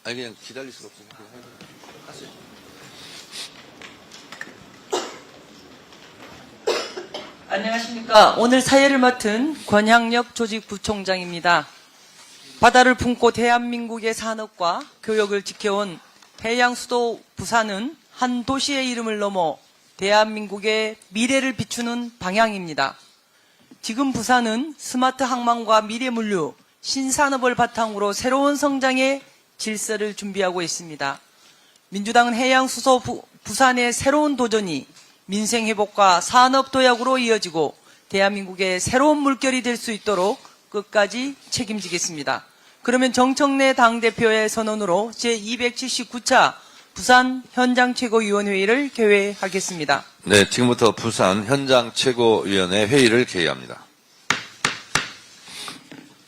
아니, 그냥 기다릴 수가 없어요. 그냥 하세요. 안녕하십니까. 오늘 사회를 맡은 권향력 조직부총장입니다. 바다를 품고 대한민국의 산업과 교역을 지켜온 해양수도 부산은 한 도시의 이름을 넘어 대한민국의 미래를 비추는 방향입니다. 지금 부산은 스마트 항만과 미래물류, 신산업을 바탕으로 새로운 성장의 질서를 준비하고 있습니다. 민주당은 해양수도 부산의 새로운 도전이 민생회복과 산업도약으로 이어지고 대한민국의 새로운 물결이 될 수 있도록 끝까지 책임지겠습니다. 그러면 정청래 당대표의 선언으로 제279차 부산 현장최고위원회의를 개회하겠습니다. 네, 지금부터 부산 현장최고위원회 회의를 개의합니다.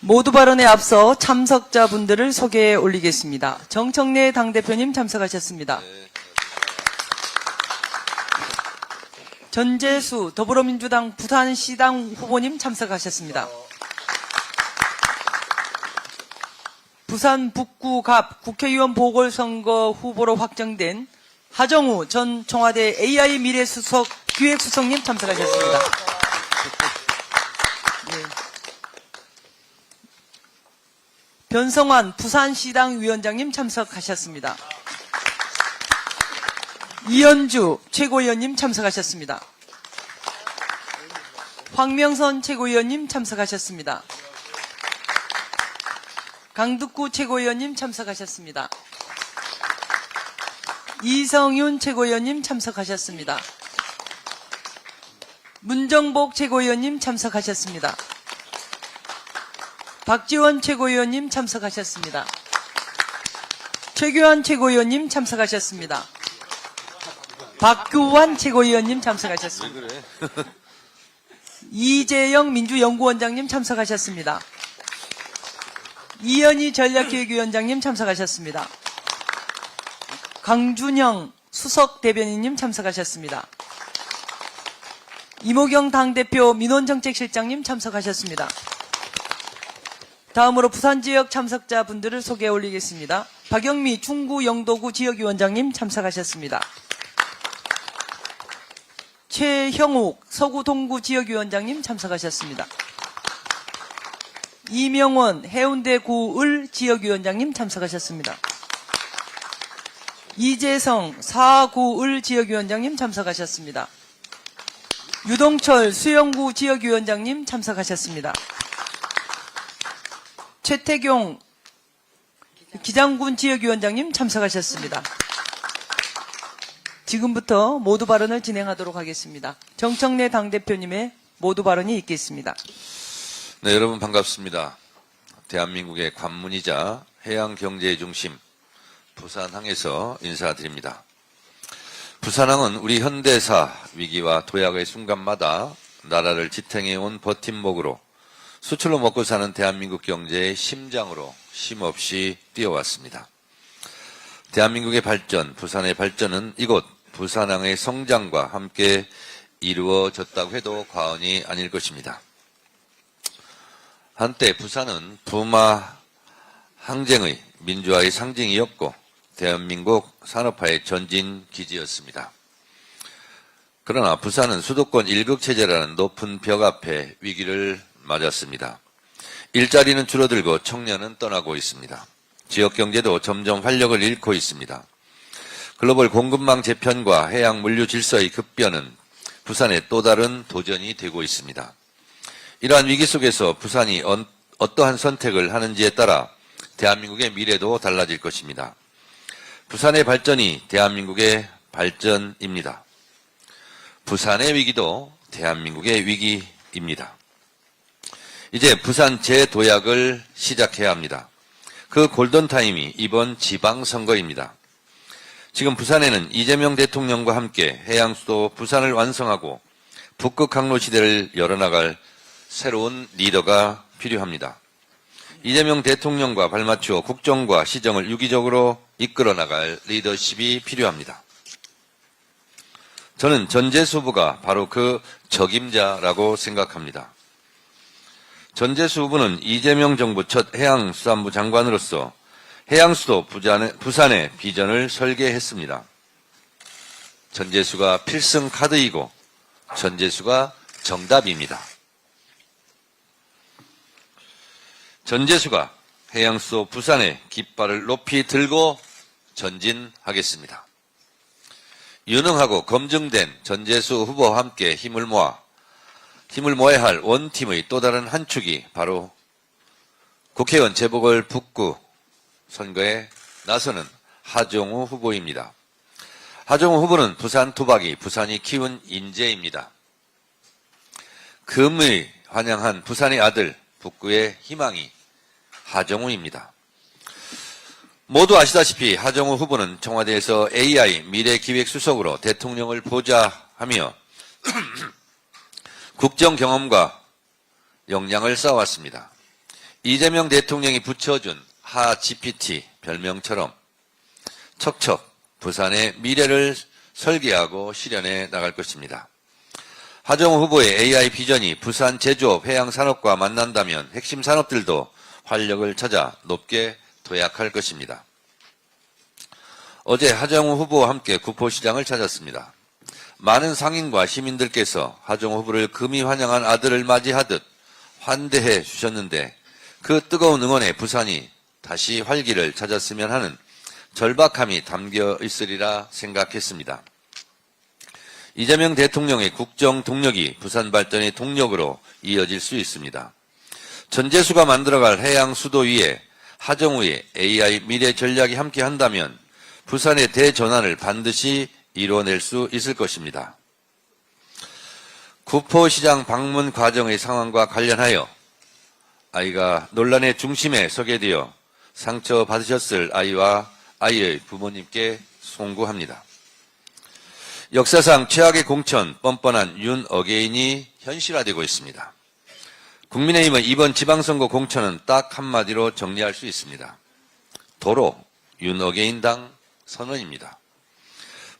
모두 발언에 앞서 참석자분들을 소개해 올리겠습니다. 정청래 당대표님 참석하셨습니다. 전재수 더불어민주당 부산시당 후보님 참석하셨습니다. 부산 북구 갑 국회의원 보궐선거 후보로 확정된 하정우 전 청와대 AI 미래수석 기획수석님 참석하셨습니다. 네. 변성환 부산시당 위원장님 참석하셨습니다. 이현주 최고위원님 참석하셨습니다. 황명선 최고위원님 참석하셨습니다. 강득구 최고위원님 참석하셨습니다. 이성윤 최고위원님 참석하셨습니다. 문정복 최고위원님 참석하셨습니다. 박지원 최고위원님 참석하셨습니다. 최규환 최고위원님 참석하셨습니다. 박규환 최고위원님 참석하셨습니다. 왜 그래? 이재영 민주연구원장님 참석하셨습니다. 이현희 전략기획위원장님 참석하셨습니다. 강준형 수석대변인님 참석하셨습니다. 이모경 당대표 민원정책실장님 참석하셨습니다. 다음으로 부산지역 참석자분들을 소개해 올리겠습니다. 박영미 중구 영도구 지역위원장님 참석하셨습니다. 최형욱 서구 동구 지역위원장님 참석하셨습니다. 이명원 해운대 구을 지역위원장님 참석하셨습니다. 이재성 사구을 지역위원장님 참석하셨습니다. 유동철 수영구 지역위원장님 참석하셨습니다. 최태경 기장군 지역위원장님 참석하셨습니다. 지금부터 모두 발언을 진행하도록 하겠습니다. 정청래 당대표님의 모두 발언이 있겠습니다. 네, 여러분 반갑습니다. 대한민국의 관문이자 해양경제의 중심 부산항에서 인사드립니다. 부산항은 우리 현대사 위기와 도약의 순간마다 나라를 지탱해온 버팀목으로 수출로 먹고 사는 대한민국 경제의 심장으로 쉼없이 뛰어왔습니다. 대한민국의 발전, 부산의 발전은 이곳 부산항의 성장과 함께 이루어졌다고 해도 과언이 아닐 것입니다. 한때 부산은 부마 항쟁의 민주화의 상징이었고 대한민국 산업화의 전진 기지였습니다. 그러나 부산은 수도권 1극 체제라는 높은 벽 앞에 위기를 맞았습니다. 일자리는 줄어들고 청년은 떠나고 있습니다. 지역 경제도 점점 활력을 잃고 있습니다. 글로벌 공급망 재편과 해양 물류 질서의 급변은 부산의 또 다른 도전이 되고 있습니다. 이러한 위기 속에서 부산이 어떠한 선택을 하는지에 따라 대한민국의 미래도 달라질 것입니다. 부산의 발전이 대한민국의 발전입니다. 부산의 위기도 대한민국의 위기입니다. 이제 부산 재도약을 시작해야 합니다. 그 골든타임이 이번 지방선거입니다. 지금 부산에는 이재명 대통령과 함께 해양수도 부산을 완성하고 북극 항로 시대를 열어나갈 새로운 리더가 필요합니다. 이재명 대통령과 발맞추어 국정과 시정을 유기적으로 이끌어 나갈 리더십이 필요합니다. 저는 전재수 후보가 바로 그 적임자라고 생각합니다. 전재수 후보는 이재명 정부 첫 해양수산부 장관으로서 해양수도 부산의 비전을 설계했습니다. 전재수가 필승 카드이고 전재수가 정답입니다. 전재수가 해양수도 부산의 깃발을 높이 들고 전진하겠습니다. 유능하고 검증된 전재수 후보와 함께 힘을 모아야 할 원팀의 또 다른 한 축이 바로 국회의원 재보궐 북구 선거에 나서는 하정우 후보입니다. 하정우 후보는 부산 토박이, 부산이 키운 인재입니다. 금의 환영한 부산의 아들, 북구의 희망이 하정우입니다. 모두 아시다시피 하정우 후보는 청와대에서 AI 미래기획수석으로 대통령을 보좌하며 국정 경험과 역량을 쌓아왔습니다. 이재명 대통령이 붙여준 하GPT 별명처럼 척척 부산의 미래를 설계하고 실현해 나갈 것입니다. 하정우 후보의 AI 비전이 부산 제조업 해양산업과 만난다면 핵심 산업들도 활력을 찾아 높게 도약할 것입니다. 어제 하정우 후보와 함께 구포시장을 찾았습니다. 많은 상인과 시민들께서 하정우 후보를 금이 환영한 아들을 맞이하듯 환대해 주셨는데 그 뜨거운 응원에 부산이 다시 활기를 찾았으면 하는 절박함이 담겨 있으리라 생각했습니다. 이재명 대통령의 국정 동력이 부산 발전의 동력으로 이어질 수 있습니다. 전재수가 만들어갈 해양 수도 위에 하정우의 AI 미래 전략이 함께 한다면 부산의 대전환을 반드시 이뤄낼 수 있을 것입니다. 구포시장 방문 과정의 상황과 관련하여 아이가 논란의 중심에 서게 되어 상처받으셨을 아이와 아이의 부모님께 송구합니다. 역사상 최악의 공천 뻔뻔한 윤 어게인이 현실화되고 있습니다. 국민의힘은 이번 지방선거 공천은 딱 한마디로 정리할 수 있습니다. 도로 윤 어게인당 선언입니다.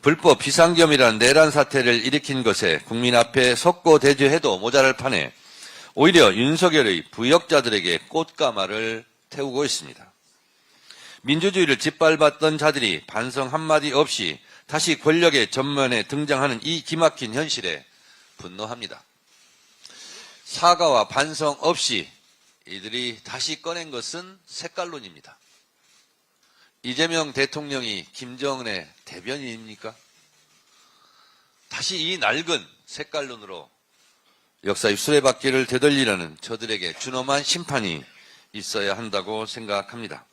불법 비상겸이라는 내란 사태를 일으킨 것에 국민 앞에 석고 대죄해도 모자랄 판에 오히려 윤석열의 부역자들에게 꽃가마를 태우고 있습니다. 민주주의를 짓밟았던 자들이 반성 한마디 없이 다시 권력의 전면에 등장하는 이 기막힌 현실에 분노합니다. 사과와 반성 없이 이들이 다시 꺼낸 것은 색깔론입니다. 이재명 대통령이 김정은의 대변인입니까? 다시 이 낡은 색깔론으로 역사의 수레바퀴를 되돌리려는 저들에게 준엄한 심판이 있어야 한다고 생각합니다.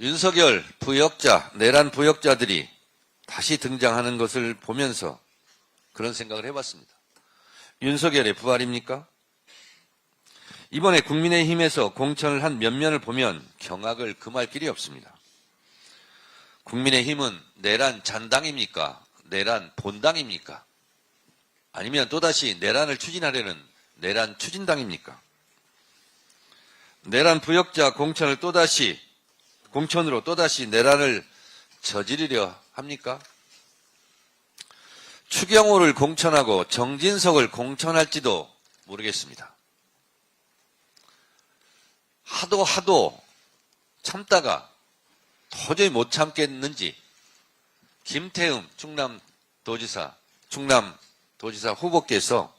윤석열 부역자, 내란 부역자들이 다시 등장하는 것을 보면서 그런 생각을 해봤습니다. 윤석열의 부활입니까? 이번에 국민의힘에서 공천을 한 면면을 보면 경악을 금할 길이 없습니다. 국민의힘은 내란 잔당입니까? 내란 본당입니까? 아니면 또다시 내란을 추진하려는 내란 추진당입니까? 내란 부역자 공천으로 또다시 내란을 저지르려 합니까? 추경호를 공천하고 정진석을 공천할지도 모르겠습니다. 하도 참다가 도저히 못 참겠는지 김태흠 충남도지사 후보께서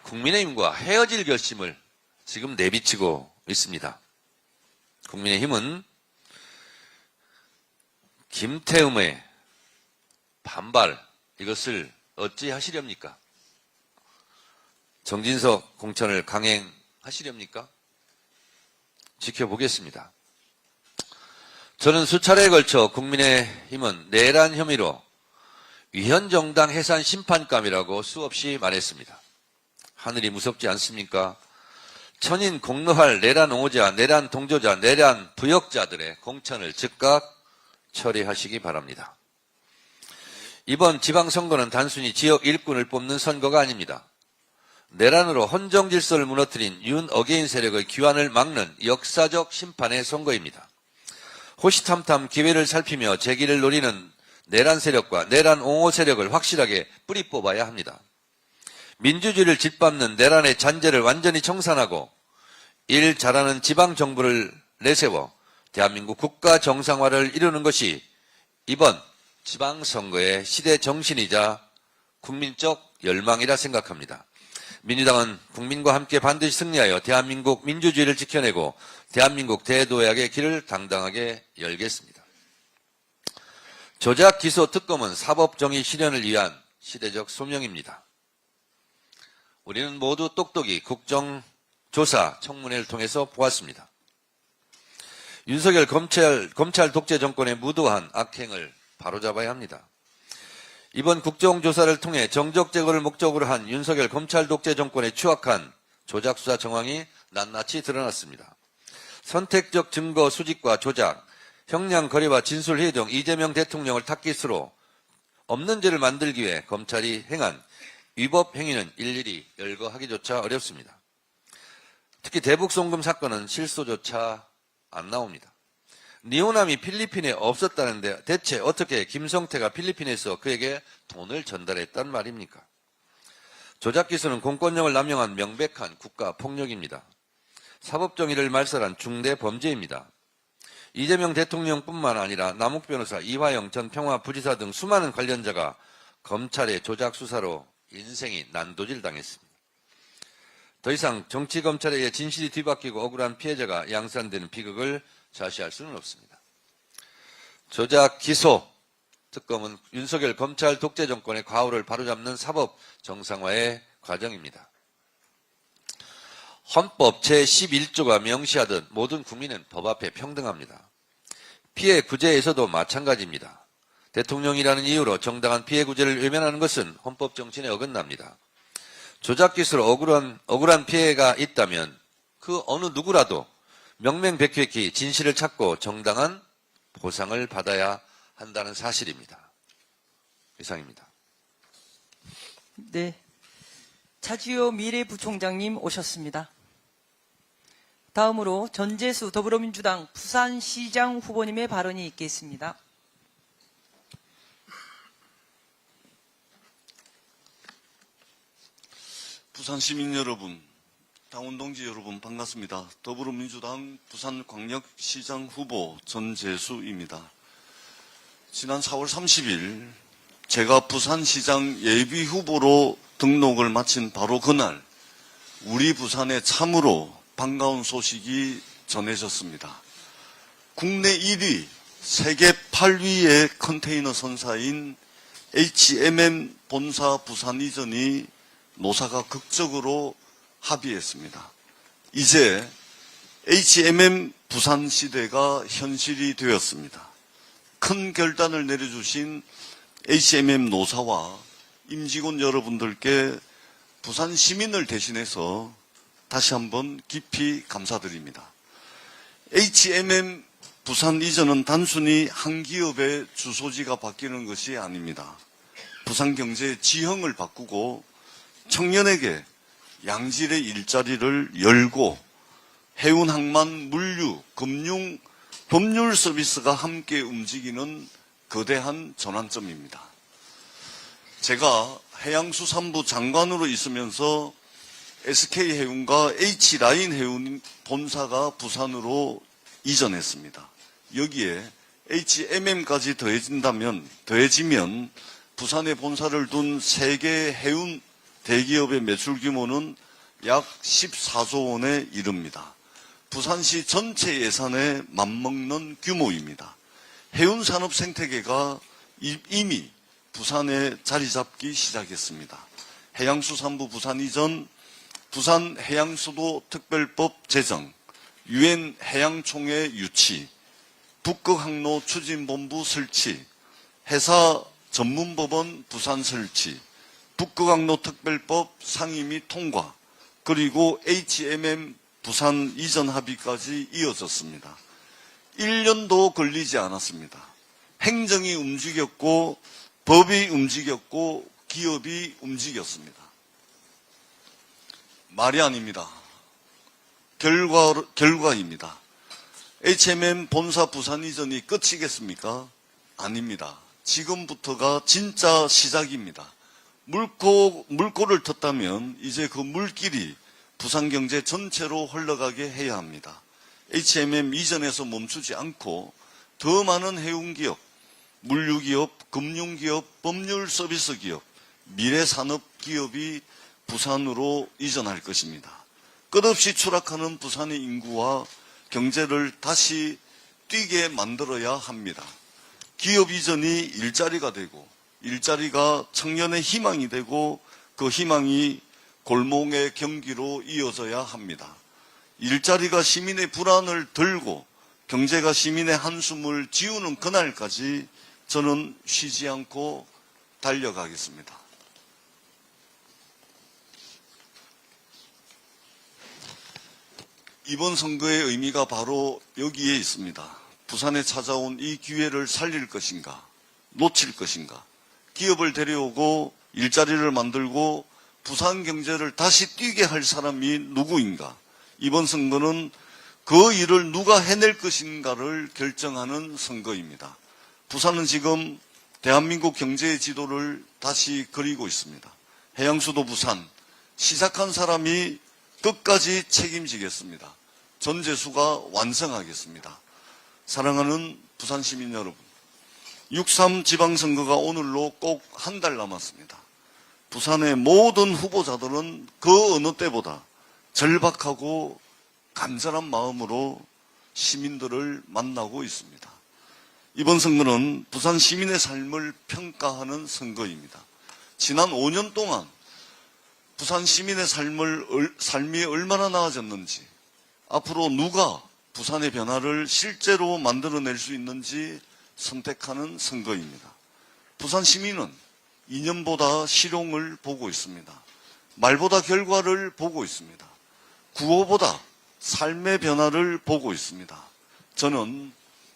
국민의힘과 헤어질 결심을 지금 내비치고 있습니다. 국민의힘은 김태흠의 반발, 이것을 어찌하시렵니까? 정진석 공천을 강행하시렵니까? 지켜보겠습니다. 저는 수차례에 걸쳐 국민의힘은 내란 혐의로 위헌정당 해산 심판감이라고 수없이 말했습니다. 하늘이 무섭지 않습니까? 천인 공노할 내란 옹호자, 내란 동조자, 내란 부역자들의 공천을 즉각 처리하시기 바랍니다. 이번 지방선거는 단순히 지역 일꾼을 뽑는 선거가 아닙니다. 내란으로 헌정질서를 무너뜨린 윤 어게인 세력의 귀환을 막는 역사적 심판의 선거입니다. 호시탐탐 기회를 살피며 재기를 노리는 내란 세력과 내란 옹호 세력을 확실하게 뿌리 뽑아야 합니다. 민주주의를 짓밟는 내란의 잔재를 완전히 청산하고 일 잘하는 지방정부를 내세워 대한민국 국가 정상화를 이루는 것이 이번 지방선거의 시대 정신이자 국민적 열망이라 생각합니다. 민주당은 국민과 함께 반드시 승리하여 대한민국 민주주의를 지켜내고 대한민국 대도약의 길을 당당하게 열겠습니다. 조작 기소 특검은 사법정의 실현을 위한 시대적 소명입니다. 우리는 모두 똑똑히 국정조사 청문회를 통해서 보았습니다. 윤석열 검찰 독재 정권의 무도한 악행을 바로잡아야 합니다. 이번 국정조사를 통해 정적 제거를 목적으로 한 윤석열 검찰 독재 정권의 추악한 조작수사 정황이 낱낱이 드러났습니다. 선택적 증거 수집과 조작, 형량 거래와 진술회의 등 이재명 대통령을 타깃으로 없는 죄를 만들기 위해 검찰이 행한 위법 행위는 일일이 열거하기조차 어렵습니다. 특히 대북송금 사건은 실소조차 안 나옵니다. 니오남이 필리핀에 없었다는데 대체 어떻게 김성태가 필리핀에서 그에게 돈을 전달했단 말입니까? 조작 기소는 공권력을 남용한 명백한 국가폭력입니다. 사법정의를 말살한 중대 범죄입니다. 이재명 대통령뿐만 아니라 남욱 변호사, 이화영 전 평화부지사 등 수많은 관련자가 검찰의 조작 수사로 인생이 난도질 당했습니다. 더 이상 정치검찰에 의해 진실이 뒤바뀌고 억울한 피해자가 양산되는 비극을 자시할 수는 없습니다. 조작 기소 특검은 윤석열 검찰 독재 정권의 과오를 바로잡는 사법 정상화의 과정입니다. 헌법 제11조가 명시하듯 모든 국민은 법 앞에 평등합니다. 피해 구제에서도 마찬가지입니다. 대통령이라는 이유로 정당한 피해 구제를 외면하는 것은 헌법 정신에 어긋납니다. 조작 기수로 억울한 피해가 있다면 그 어느 누구라도 명명백백히 진실을 찾고 정당한 보상을 받아야 한다는 사실입니다. 이상입니다. 네, 차주호 미래부총장님 오셨습니다. 다음으로 전재수 더불어민주당 부산시장 후보님의 발언이 있겠습니다. 부산 시민 여러분, 당원 동지 여러분 반갑습니다. 더불어민주당 부산광역시장 후보 전재수입니다. 지난 4월 30일 제가 부산시장 예비후보로 등록을 마친 바로 그날 우리 부산에 참으로 반가운 소식이 전해졌습니다. 국내 1위, 세계 8위의 컨테이너 선사인 HMM 본사 부산 이전이 노사가 극적으로 합의했습니다. 이제 HMM 부산 시대가 현실이 되었습니다. 큰 결단을 내려주신 HMM 노사와 임직원 여러분들께 부산 시민을 대신해서 다시 한번 깊이 감사드립니다. HMM 부산 이전은 단순히 한 기업의 주소지가 바뀌는 것이 아닙니다. 부산 경제의 지형을 바꾸고 청년에게 양질의 일자리를 열고 해운, 항만, 물류, 금융, 법률 서비스가 함께 움직이는 거대한 전환점입니다. 제가 해양수산부 장관으로 있으면서 SK해운과 H라인해운 본사가 부산으로 이전했습니다. 여기에 HMM까지 더해지면 부산에 본사를 둔 세계 해운 대기업의 매출 규모는 약 14조 원에 이릅니다. 부산시 전체 예산에 맞먹는 규모입니다. 해운산업 생태계가 이미 부산에 자리 잡기 시작했습니다. 해양수산부 부산 이전, 부산해양수도 특별법 제정, UN 해양총회 유치, 북극항로 추진본부 설치, 해사 전문법원 부산 설치, 북극항로 특별법 상임 및 통과, 그리고 HMM 부산 이전 합의까지 이어졌습니다. 1년도 걸리지 않았습니다. 행정이 움직였고, 법이 움직였고, 기업이 움직였습니다. 말이 아닙니다. 결과입니다. HMM 본사 부산 이전이 끝이겠습니까? 아닙니다. 지금부터가 진짜 시작입니다. 물꼬를 텄다면 이제 그 물길이 부산 경제 전체로 흘러가게 해야 합니다. HMM 이전에서 멈추지 않고 더 많은 해운기업, 물류기업, 금융기업, 법률 서비스 기업, 미래산업 기업이 부산으로 이전할 것입니다. 끝없이 추락하는 부산의 인구와 경제를 다시 뛰게 만들어야 합니다. 기업 이전이 일자리가 되고 일자리가 청년의 희망이 되고 그 희망이 골목의 경기로 이어져야 합니다. 일자리가 시민의 불안을 덜고 경제가 시민의 한숨을 지우는 그날까지 저는 쉬지 않고 달려가겠습니다. 이번 선거의 의미가 바로 여기에 있습니다. 부산에 찾아온 이 기회를 살릴 것인가, 놓칠 것인가, 기업을 데려오고 일자리를 만들고 부산 경제를 다시 뛰게 할 사람이 누구인가, 이번 선거는 그 일을 누가 해낼 것인가를 결정하는 선거입니다. 부산은 지금 대한민국 경제의 지도를 다시 그리고 있습니다. 해양수도 부산, 시작한 사람이 끝까지 책임지겠습니다. 전재수가 완성하겠습니다. 사랑하는 부산 시민 여러분, 6.3 지방선거가 오늘로 꼭 한 달 남았습니다. 부산의 모든 후보자들은 그 어느 때보다 절박하고 간절한 마음으로 시민들을 만나고 있습니다. 이번 선거는 부산 시민의 삶을 평가하는 선거입니다. 지난 5년 동안 부산 시민의 삶이 얼마나 나아졌는지, 앞으로 누가 부산의 변화를 실제로 만들어낼 수 있는지 선택하는 선거입니다. 부산 시민은 이념보다 실용을 보고 있습니다. 말보다 결과를 보고 있습니다. 구호보다 삶의 변화를 보고 있습니다. 저는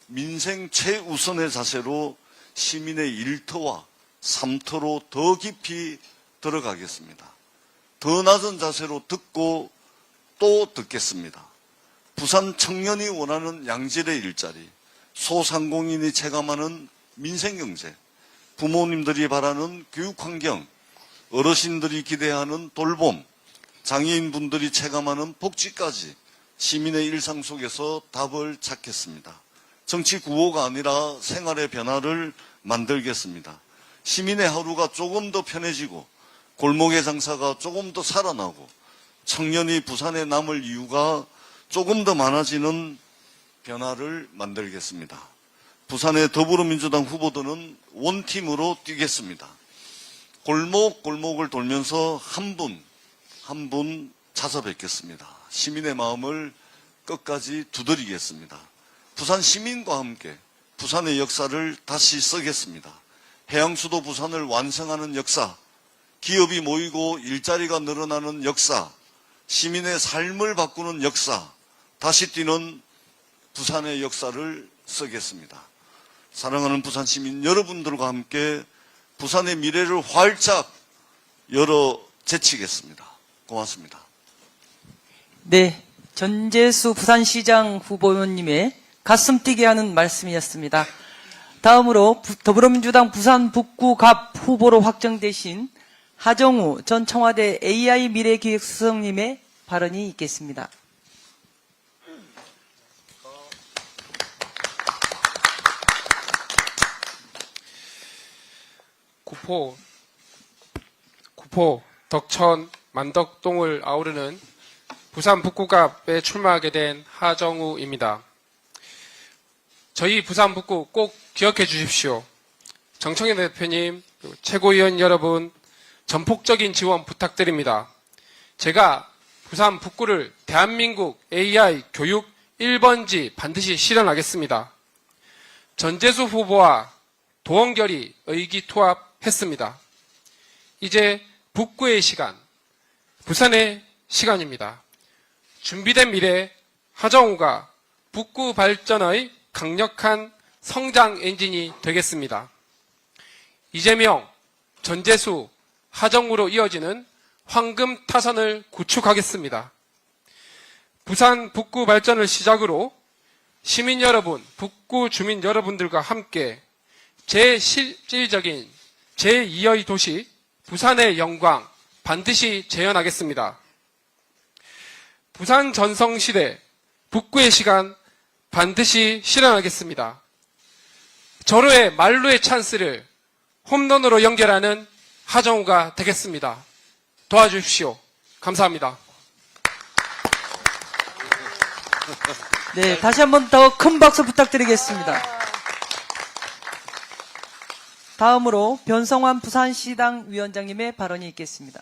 민생 최우선의 자세로 시민의 일터와 삶터로 더 깊이 들어가겠습니다. 더 낮은 자세로 듣고 또 듣겠습니다. 부산 청년이 원하는 양질의 일자리, 소상공인이 체감하는 민생경제, 부모님들이 바라는 교육환경, 어르신들이 기대하는 돌봄, 장애인분들이 체감하는 복지까지 시민의 일상 속에서 답을 찾겠습니다. 정치 구호가 아니라 생활의 변화를 만들겠습니다. 시민의 하루가 조금 더 편해지고 골목의 장사가 조금 더 살아나고 청년이 부산에 남을 이유가 조금 더 많아지는 변화를 만들겠습니다. 부산의 더불어민주당 후보들은 원팀으로 뛰겠습니다. 골목골목을 돌면서 한 분 한 분 찾아뵙겠습니다. 시민의 마음을 끝까지 두드리겠습니다. 부산 시민과 함께 부산의 역사를 다시 쓰겠습니다. 해양수도 부산을 완성하는 역사, 기업이 모이고 일자리가 늘어나는 역사, 시민의 삶을 바꾸는 역사, 다시 뛰는 부산의 역사를 쓰겠습니다. 사랑하는 부산 시민 여러분들과 함께 부산의 미래를 활짝 열어 제치겠습니다. 고맙습니다. 네, 전재수 부산시장 후보님의 가슴 뛰게 하는 말씀이었습니다. 다음으로 더불어민주당 부산 북구 갑 후보로 확정되신 하정우 전 청와대 AI 미래기획수석님의 발언이 있겠습니다. 구포, 덕천, 만덕동을 아우르는 부산 북구갑에 출마하게 된 하정우입니다. 저희 부산 북구 꼭 기억해 주십시오. 정청래 대표님, 최고위원 여러분, 전폭적인 지원 부탁드립니다. 제가 부산 북구를 대한민국 AI 교육 1번지 반드시 실현하겠습니다. 전재수 후보와 도원결이 의기투합했습니다. 이제 북구의 시간, 부산의 시간입니다. 준비된 미래 하정우가 북구 발전의 강력한 성장 엔진이 되겠습니다. 이재명, 전재수, 하정우로 이어지는 황금 타선을 구축하겠습니다. 부산 북구 발전을 시작으로 시민 여러분, 북구 주민 여러분들과 함께 제실질적인 제2의 도시 부산의 영광 반드시 재현하겠습니다. 부산 전성시대 북구의 시간 반드시 실현하겠습니다. 절호의 만루의 찬스를 홈런으로 연결하는 하정우가 되겠습니다. 도와주십시오. 감사합니다. 네, 다시 한번 더 큰 박수 부탁드리겠습니다. 다음으로 변성환 부산시당 위원장님의 발언이 있겠습니다.